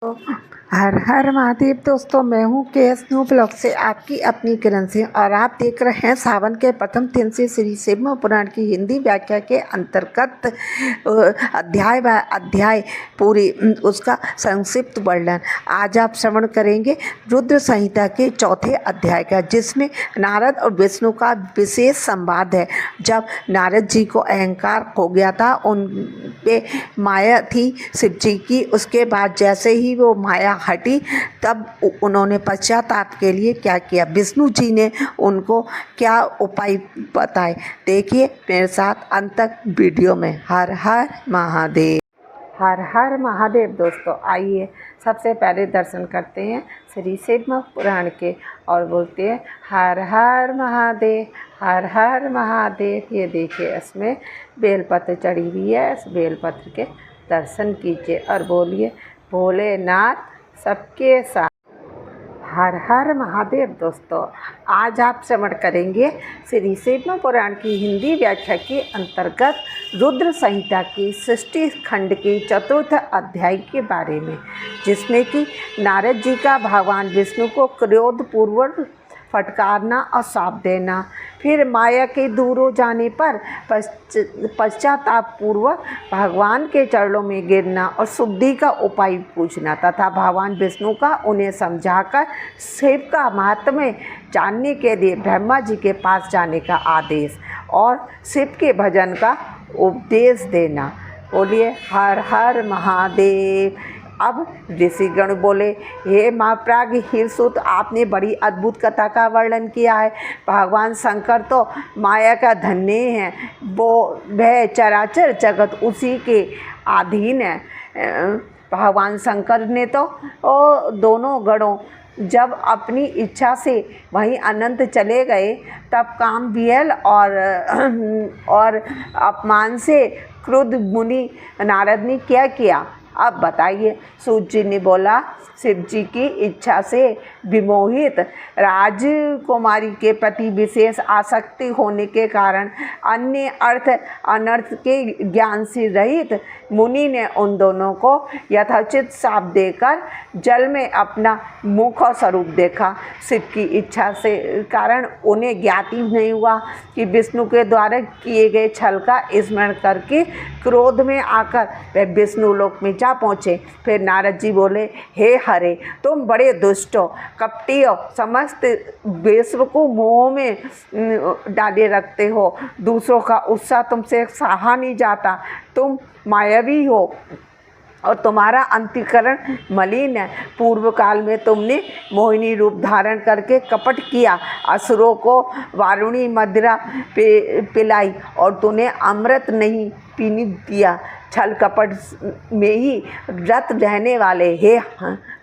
तो हर हर महादेव दोस्तों, मैं हूँ केएस न्यू ब्लॉग से आपकी अपनी किरण सिंह और आप देख रहे हैं सावन के प्रथम दिन से श्री शिव पुराण की हिंदी व्याख्या के अंतर्गत अध्याय पूरी उसका संक्षिप्त वर्णन। आज आप श्रवण करेंगे रुद्र संहिता के चौथे अध्याय का, जिसमें नारद और विष्णु का विशेष संवाद है। जब नारद जी को अहंकार हो गया था, उन पे माया थी शिव जी की, उसके बाद जैसे ही वो माया हटी तब उन्होंने पश्चाताप के लिए क्या किया, विष्णु जी ने उनको क्या उपाय बताए, देखिए मेरे साथ अंत तक वीडियो में। हर हर महादेव। हर हर महादेव दोस्तों, आइए सबसे पहले दर्शन करते हैं श्री शिव पुराण के और बोलते हैं हर हर महादेव, हर हर महादेव। ये देखिए इसमें बेलपत्र चढ़ी हुई है, इस बेलपत्र के दर्शन कीजिए और बोलिए भोलेनाथ सबके साथ। हर हर महादेव दोस्तों, आज आप श्रवण करेंगे श्री शिव पुराण की हिंदी व्याख्या के अंतर्गत रुद्र संहिता की सृष्टि खंड के चतुर्थ अध्याय के बारे में, जिसमें कि नारद जी का भगवान विष्णु को क्रोधपूर्वक फटकारना और शाप देना, फिर माया के दूर हो जाने पर पश्चाताप पूर्वक भगवान के चरणों में गिरना और शुद्धि का उपाय पूछना, तथा भगवान विष्णु का उन्हें समझाकर शिव का महात्म्य जानने के लिए ब्रह्मा जी के पास जाने का आदेश और शिव के भजन का उपदेश देना। बोलिए हर हर महादेव। अब ऋषिगण बोले, हे महाप्राग हिरसुत, आपने बड़ी अद्भुत कथा का वर्णन किया है। भगवान शंकर तो माया का धन्य है, वह चराचर जगत उसी के अधीन है। भगवान शंकर ने तो दोनों गणों जब अपनी इच्छा से वहीं अनंत चले गए, तब काम विहल और अपमान से क्रुद्ध मुनि नारद ने क्या किया, अब बताइए। सूत जी ने बोला, शिव जी की इच्छा से विमोहित राजकुमारी के प्रति विशेष आसक्ति होने के कारण अन्य अर्थ अनर्थ के ज्ञान से रहित मुनि ने उन दोनों को यथोचित शाप देकर जल में अपना मुख और स्वरूप देखा। शिव की इच्छा से कारण उन्हें ज्ञात ही नहीं हुआ कि विष्णु के द्वारा किए गए छल का स्मरण करके क्रोध में आकर वह विष्णु लोक में जा पहुँचे। फिर नारद जी बोले, हे हरे, तुम बड़े दुष्ट हो, कपटी हो, समस्त विश्व को मोह में डाले रखते हो, दूसरों का उत्साह तुमसे सहा नहीं जाता, तुम मायावी हो और तुम्हारा अंतःकरण मलिन है। पूर्व काल में तुमने मोहिनी रूप धारण करके कपट किया, असुरों को वारुणी मदिरा पिलाई और तूने अमृत नहीं पीने दिया। छल कपट में ही रत रहने वाले हे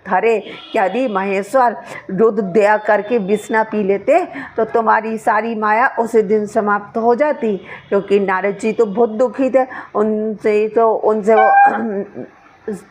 हरे, यदि महेश्वर रुद्र दया करके विष्णा पी लेते तो तुम्हारी सारी माया उसी दिन समाप्त हो जाती। क्योंकि नारद जी तो बहुत दुखी थे, उनसे वो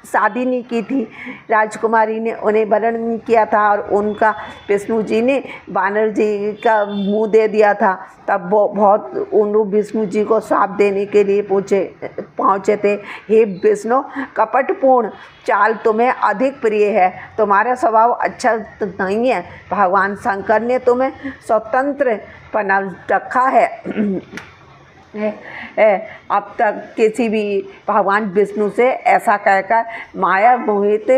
शादी नहीं की थी, राजकुमारी ने उन्हें वरण नहीं किया था और उनका विष्णु जी ने वानर जी का मुंह दे दिया था। तब वो बहुत उन विष्णु जी को श्राप देने के लिए पहुँचे थे। हे विष्णु, कपटपूर्ण चाल तुम्हें अधिक प्रिय है, तुम्हारा स्वभाव अच्छा नहीं है। भगवान शंकर ने तुम्हें स्वतंत्र बना रखा है। अब तक किसी भी भगवान विष्णु से ऐसा कहकर माया मोहित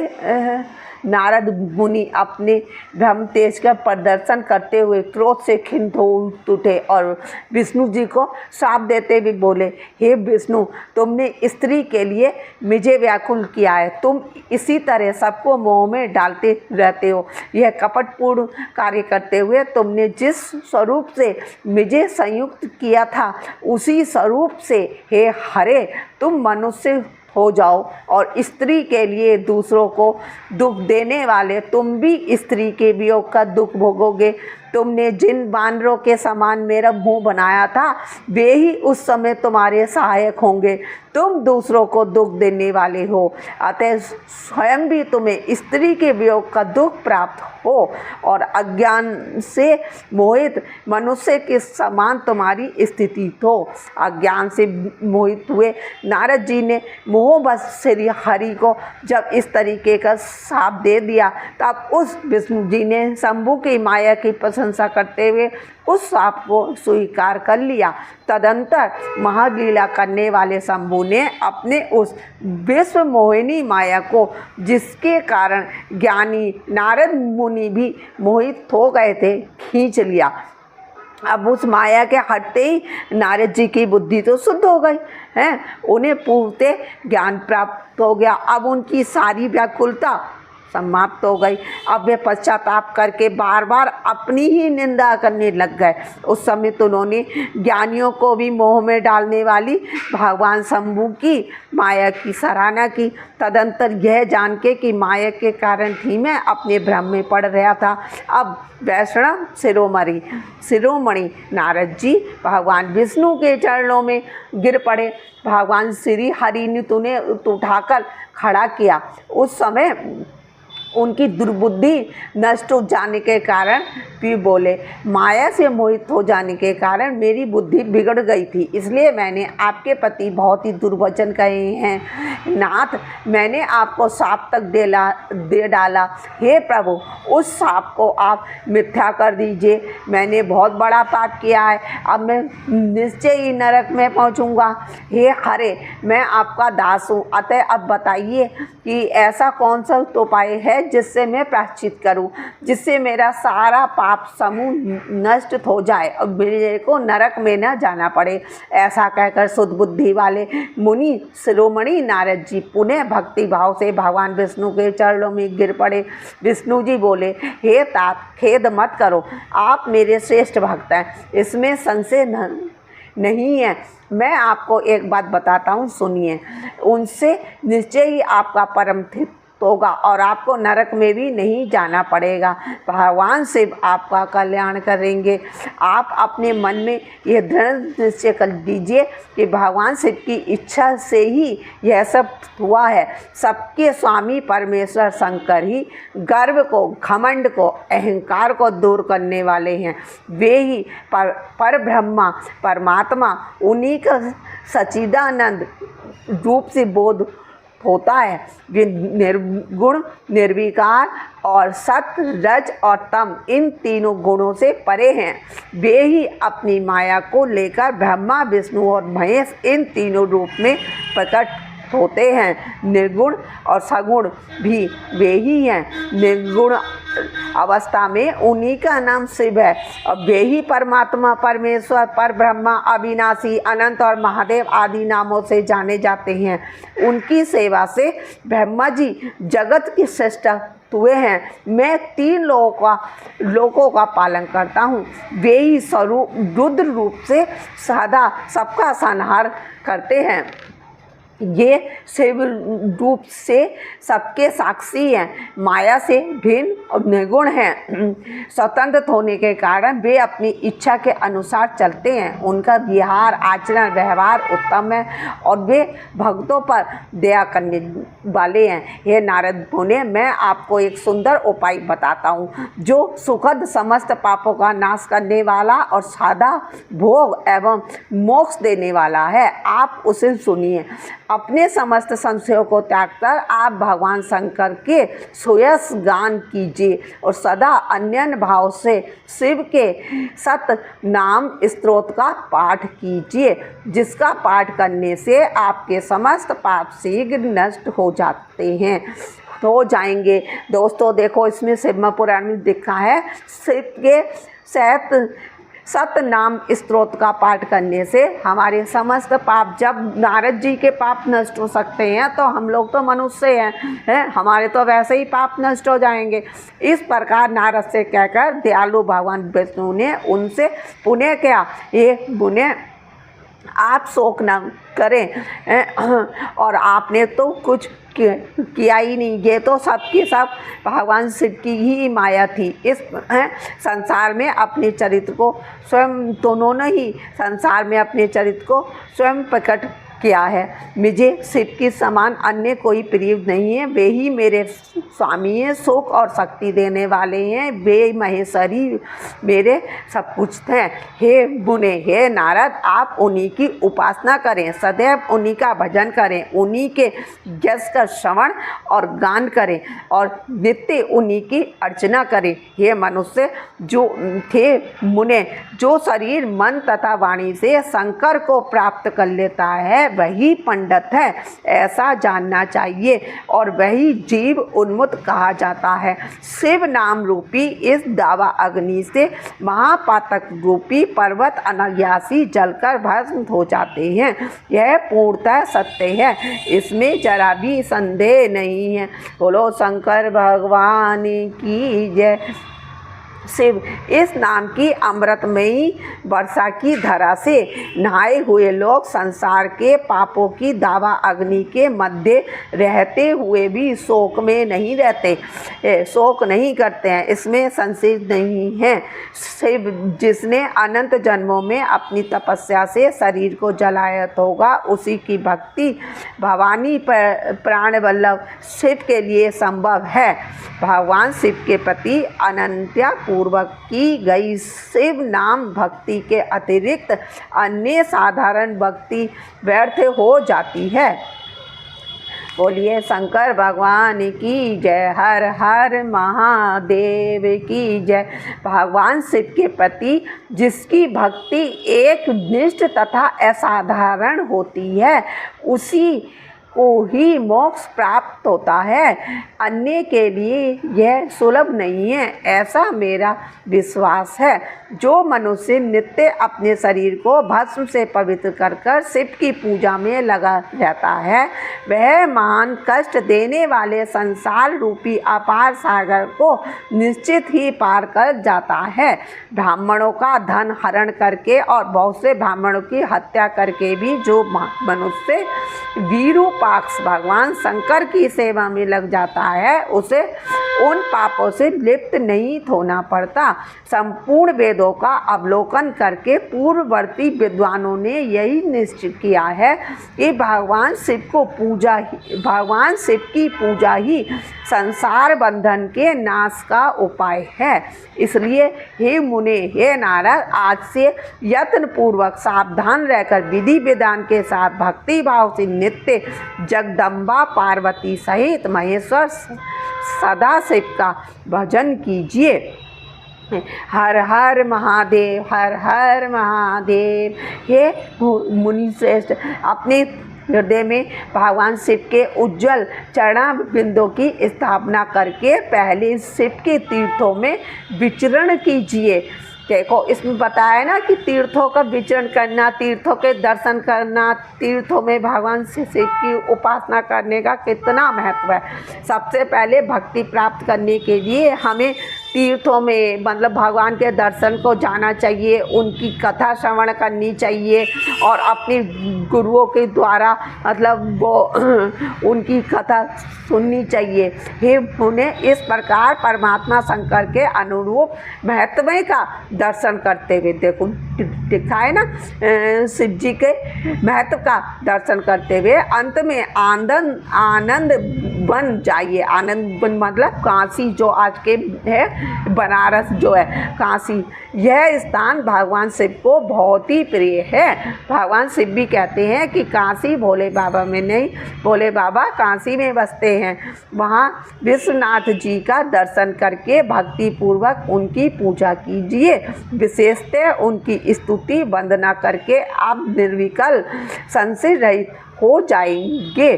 नारद मुनि अपने ब्रह्म तेज का प्रदर्शन करते हुए क्रोध से खिन्न हो उठे और विष्णु जी को श्राप देते हुए बोले, हे विष्णु, तुमने स्त्री के लिए मुझे व्याकुल किया है, तुम इसी तरह सबको मोह में डालते रहते हो। यह कपटपूर्ण कार्य करते हुए तुमने जिस स्वरूप से मुझे संयुक्त किया था, उसी स्वरूप से हे हरे तुम मनुष्य हो जाओ और स्त्री के लिए दूसरों को दुख देने वाले तुम भी स्त्री के वियोग का दुख भोगोगे। तुमने जिन वानरों के समान मेरा मुंह बनाया था वे ही उस समय तुम्हारे सहायक होंगे। तुम दूसरों को दुख देने वाले हो, अतः स्वयं भी तुम्हें स्त्री के वियोग का दुख प्राप्त हो और अज्ञान से मोहित मनुष्य के समान तुम्हारी स्थिति हो। अज्ञान से मोहित हुए नारद जी ने मोहवश श्री हरि को जब इस तरीके का शाप दे दिया, तब उस विष्णु जी ने शंभु की माया की प्रशंसा करते हुए उस शाप को स्वीकार कर लिया। तदंतर महालीला करने वाले शंभु ने अपने उस विश्व मोहिनी माया को, जिसके कारण ज्ञानी नारद मुनि भी मोहित हो गए थे, खींच लिया। अब उस माया के हटते ही नारद जी की बुद्धि तो शुद्ध हो गई है, उन्हें पूर्णतः ज्ञान प्राप्त हो गया। अब उनकी सारी व्याकुलता समाप्त हो गई। अब वे पश्चाताप करके बार बार अपनी ही निंदा करने लग गए। उस समय तो उन्होंने ज्ञानियों को भी मोह में डालने वाली भगवान शंभु की माया की सराहना की। तदंतर यह जान के कि माया के कारण ही मैं अपने भ्रम में पड़ रहा था, अब वैष्णव शिरोमणि नारद जी भगवान विष्णु के चरणों में गिर पड़े। भगवान श्री हरि ने उन्हें उठाकर खड़ा किया। उस समय उनकी दुर्बुद्धि नष्ट हो जाने के कारण भी बोले, माया से मोहित हो जाने के कारण मेरी बुद्धि बिगड़ गई थी, इसलिए मैंने आपके प्रति बहुत ही दुर्वचन कहे हैं। नाथ, मैंने आपको शाप तक दे डाला। हे प्रभु, उस शाप को आप मिथ्या कर दीजिए। मैंने बहुत बड़ा पाप किया है, अब मैं निश्चय ही नरक में पहुंचूंगा। हे हरे, मैं आपका दास हूँ, अतः अब बताइए कि ऐसा कौन सा उपाय है जिससे मैं प्रायश्चित करूं, जिससे मेरा सारा पाप समूह नष्ट हो जाए और मेरे को नरक में न जाना पड़े। ऐसा कहकर शुद्ध बुद्धि वाले मुनि शिरोमणि नारद जी पुनः भक्ति भाव से भगवान विष्णु के चरणों में गिर पड़े। विष्णु जी बोले, हे तात, खेद मत करो, आप मेरे श्रेष्ठ भक्त हैं, इसमें संशय नहीं है। मैं आपको एक बात बताता हूँ, सुनिए। उनसे निश्चय ही आपका परम हित होगा और आपको नरक में भी नहीं जाना पड़ेगा। भगवान शिव आपका कल्याण करेंगे। आप अपने मन में यह दृढ़ निश्चय कर दीजिए कि भगवान शिव की इच्छा से ही यह सब हुआ है। सबके स्वामी परमेश्वर शंकर ही गर्व को, घमंड को, अहंकार को दूर करने वाले हैं। वे ही पर ब्रह्मा परमात्मा, उन्हीं का सच्चिदानंद रूप से बोध होता है। वे निर्गुण, निर्विकार और सत्य, रज और तम, इन तीनों गुणों से परे हैं। वे ही अपनी माया को लेकर ब्रह्मा, विष्णु और महेश, इन तीनों रूप में प्रकट होते हैं। निर्गुण और सगुण भी वे ही हैं। निर्गुण अवस्था में उन्हीं का नाम शिव है और वे ही परमात्मा, परमेश्वर, पर ब्रह्मा, अविनाशी, अनंत और महादेव आदि नामों से जाने जाते हैं। उनकी सेवा से ब्रह्मा जी जगत की श्रेष्ठ हुए हैं। मैं 3 लोकों का पालन करता हूँ। वे ही स्वरूप रुद्र रूप से सदा सबका संहार करते हैं। ये शिव रूप से सबके साक्षी हैं, माया से भिन्न और निर्गुण हैं। स्वतंत्र होने के कारण वे अपनी इच्छा के अनुसार चलते हैं। उनका विहार, आचरण, व्यवहार उत्तम है और वे भक्तों पर दया करने वाले हैं। हे नारद मुने, मैं आपको एक सुंदर उपाय बताता हूँ जो सुखद, समस्त पापों का नाश करने वाला और सादा भोग एवं मोक्ष देने वाला है। आप उसे सुनिए। अपने समस्त संशयों को त्याग कर आप भगवान शंकर के सुयश गान कीजिए और सदा अन्य भाव से शिव के सत नाम स्तोत्र का पाठ कीजिए, जिसका पाठ करने से आपके समस्त पाप शीघ्र नष्ट हो जाएंगे। दोस्तों देखो, इसमें शिव पुराण में लिखा है शिव के सत नाम स्तोत्र का पाठ करने से हमारे समस्त पाप, जब नारद जी के पाप नष्ट हो सकते हैं तो हम लोग तो मनुष्य हैं, हमारे तो वैसे ही पाप नष्ट हो जाएंगे। इस प्रकार नारद से कहकर दयालु भगवान विष्णु ने उनसे पुनः क्या, ये पुनः आप शोक न करें। और आपने तो कुछ किया ही नहीं, ये तो सबके सब भगवान शिव की ही माया थी। इस संसार में अपने चरित्र को स्वयं, दोनों ने ही संसार में अपने चरित्र को स्वयं प्रकट किया है। मुझे शिव के समान अन्य कोई प्रिय नहीं है, वे ही मेरे स्वामी हैं, सुख और शक्ति देने वाले हैं, वे महेश्वरी मेरे सब कुछ हैं। हे मुने, हे नारद, आप उन्हीं की उपासना करें, सदैव उन्हीं का भजन करें, उन्हीं के यश का श्रवण और गान करें और नित्य उन्हीं की अर्चना करें। हे मनुष्य, जो थे मुने, जो शरीर मन तथा वाणी से शंकर को प्राप्त कर लेता है वही पंडित है, ऐसा जानना चाहिए, और वही जीव उन्मुक्त कहा जाता है। शिव नाम रूपी इस दावा अग्नि से महापातक रूपी पर्वत अनायासी जलकर भस्म हो जाते हैं। यह पूर्णतः सत्य है, इसमें जरा भी संदेह नहीं है। बोलो शंकर भगवान की जय। शिव इस नाम की अमृतमयी वर्षा की धारा से नहाए हुए लोग संसार के पापों की दावा अग्नि के मध्य रहते हुए भी शोक में नहीं रहते, शोक नहीं करते हैं, इसमें संशय नहीं है। शिव जिसने अनंत जन्मों में अपनी तपस्या से शरीर को जलाया होगा, उसी की भक्ति भवानी प्राण वल्लभ शिव के लिए संभव है। भगवान शिव के प्रति अनन्या पूर्वक की गई शिव नाम भक्ति के अतिरिक्त अन्य साधारण भक्ति व्यर्थ हो जाती है। बोलिए शंकर भगवान की जय। हर हर महादेव की जय। भगवान शिव के प्रति जिसकी भक्ति एक निष्ठ तथा असाधारण होती है, उसी को ही मोक्ष प्राप्त होता है, अन्य के लिए यह सुलभ नहीं है, ऐसा मेरा विश्वास है। जो मनुष्य नित्य अपने शरीर को भस्म से पवित्र कर कर शिव की पूजा में लगा रहता है, वह महान कष्ट देने वाले संसार रूपी अपार सागर को निश्चित ही पार कर जाता है। ब्राह्मणों का धन हरण करके और बहुत से ब्राह्मणों की हत्या करके भी जो मनुष्य विरूपाक्ष भगवान शंकर की सेवा में लग जाता है, उसे उन पापों से लिप्त नहीं होना पड़ता। संपूर्ण वेदों का अवलोकन करके पूर्ववर्ती विद्वानों ने यही निश्चित किया है कि भगवान शिव की पूजा ही संसार बंधन के नाश का उपाय है। इसलिए हे मुने, हे नारद, आज से यत्न पूर्वक सावधान रहकर विधि विधान के साथ भक्ति भाव से नित्य जगदम्बा पार्वती सहित महेश्वर सदाशिव का भजन कीजिए। हर हर महादेव, हर हर महादेव। हे मुनि श्रेष्ठ, अपने हृदय में भगवान शिव के उज्जवल चरण बिंदों की स्थापना करके पहले शिव के तीर्थों में विचरण कीजिए। देखो इसमें बताया ना कि तीर्थों का विचरण करना, तीर्थों के दर्शन करना, तीर्थों में भगवान शिव की उपासना करने का कितना महत्व है। सबसे पहले भक्ति प्राप्त करने के लिए हमें तीर्थों में मतलब भगवान के दर्शन को जाना चाहिए, उनकी कथा श्रवण करनी चाहिए और अपने गुरुओं के द्वारा मतलब वो उनकी कथा सुननी चाहिए। हे मुने, इस प्रकार परमात्मा शंकर के अनुरूप महत्व का दर्शन करते हुए, देखो दिखाए ना शिव जी के महत्व का दर्शन करते हुए अंत में आनंद बन जाइए। आनंद बन मतलब काशी जो आज के है, बनारस जो है काशी, यह स्थान भगवान शिव को बहुत ही प्रिय है। भगवान शिव भी कहते हैं कि काशी भोले बाबा में नहीं, भोले बाबा काशी में बसते हैं। वहाँ विश्वनाथ जी का दर्शन करके भक्ति पूर्वक उनकी पूजा कीजिए। विशेषतः उनकी स्तुति वंदना करके आप निर्विकल्प संशय रहित हो जाएंगे।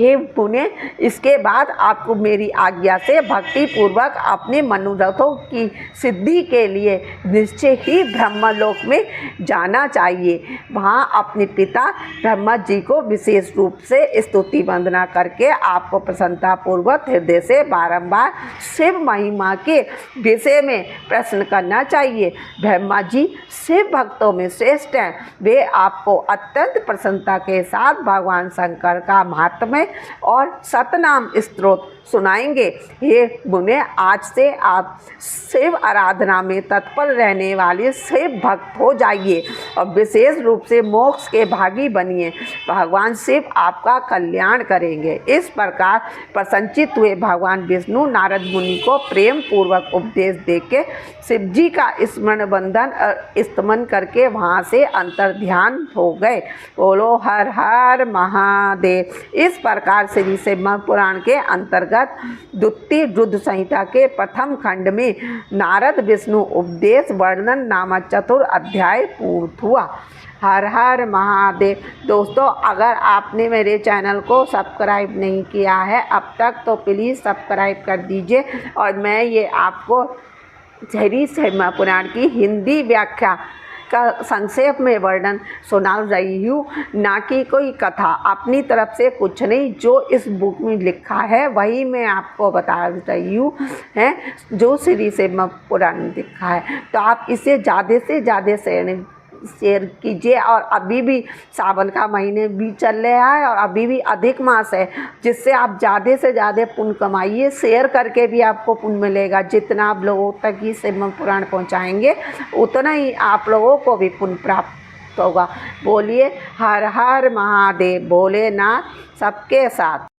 हे पुण्य, इसके बाद आपको मेरी आज्ञा से भक्ति पूर्वक अपने मनोरथों की सिद्धि के लिए निश्चय ही ब्रह्मलोक में जाना चाहिए। वहाँ अपने पिता ब्रह्मा जी को विशेष रूप से स्तुति वंदना करके आपको प्रसन्नतापूर्वक हृदय से बारंबार शिव महिमा के विषय में प्रश्न करना चाहिए। ब्रह्मा जी शिव भक्तों में श्रेष्ठ हैं। वे आपको अत्यंत प्रसन्नता के साथ भगवान शंकर का महात्म्य और सतनाम स्तोत्र सुनाएंगे। ये मुने, आज से आप शिव आराधना में तत्पर रहने वाले शिव भक्त हो जाइए और विशेष रूप से मोक्ष के भागी बनिए। भगवान शिव आपका कल्याण करेंगे। इस प्रकार प्रसन्नचित हुए भगवान विष्णु नारद मुनि को प्रेम पूर्वक उपदेश देके शिव जी का स्मरण बंधन स्तमन करके वहाँ से अंतर ध्यान हो गए। बोलो हर हर महादेव। इस प्रकार श्री शिव पुराण के अंतर्गत द्वितीय रुद्र संहिता के प्रथम खंड में नारद विष्णु उपदेश वर्णन नामक चतुर्थ अध्याय पूर्ण हुआ। हर हर महादेव। दोस्तों, अगर आपने मेरे चैनल को सब्सक्राइब नहीं किया है अब तक तो प्लीज़ सब्सक्राइब कर दीजिए। और मैं ये आपको श्री शिव पुराण की हिंदी व्याख्या का संक्षेप में वर्णन सुना रही हूँ, ना कि कोई कथा। अपनी तरफ से कुछ नहीं, जो इस बुक में लिखा है वही मैं आपको बता रही हूँ, है जो श्री शिव पुराण में लिखा है। तो आप इसे ज़्यादा से ज़्यादा शेयर कीजिए। और अभी भी सावन का महीने भी चल रहा है और अभी भी अधिक मास है, जिससे आप ज़्यादा से ज़्यादा पुण्य कमाइए। शेयर करके भी आपको पुण्य मिलेगा। जितना आप लोगों तक ही शिव पुराण पहुंचाएंगे उतना ही आप लोगों को भी पुण्य प्राप्त होगा। बोलिए हर हर महादेव। भोलेनाथ सबके साथ।